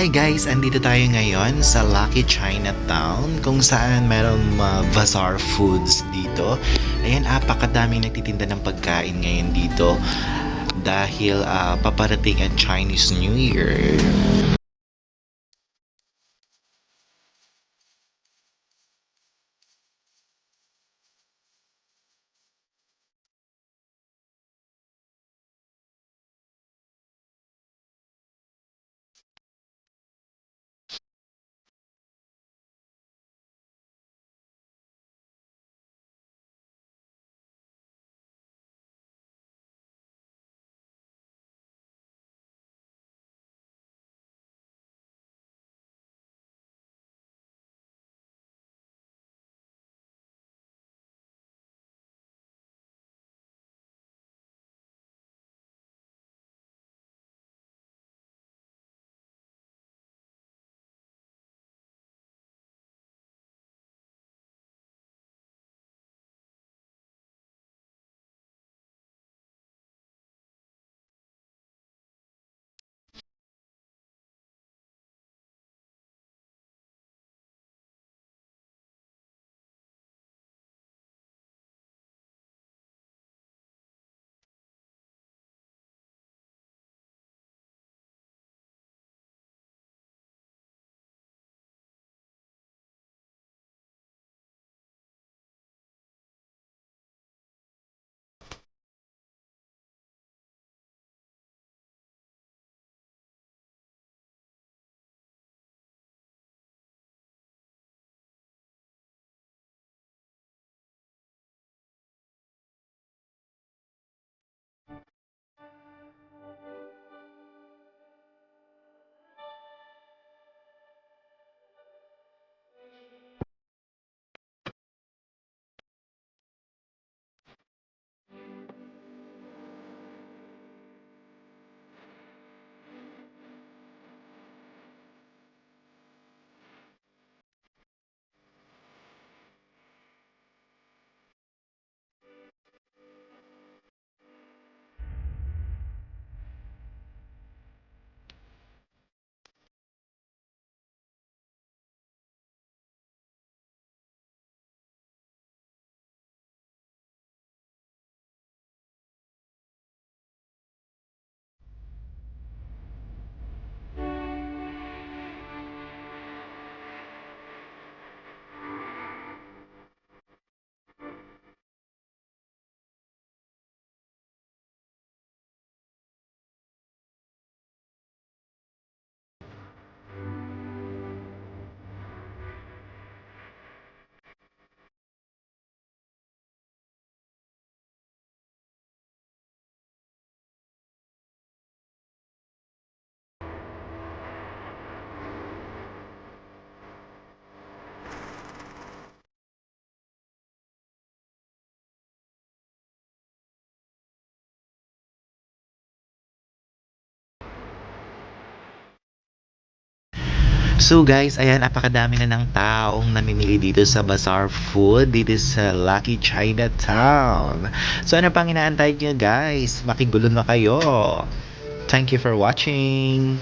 Hi guys! Andito tayo ngayon sa Lucky Chinatown kung saan merong bazaar foods dito. Ayan, apakadaming nagtitinda ng pagkain ngayon dito dahil paparating ang Chinese New Year. So guys, ayan, apakadami na ng taong namimili dito sa Bazaar Food. Dito sa Lucky Chinatown. So ano pang inaantay nyo guys? Makigulo na kayo. Thank you for watching.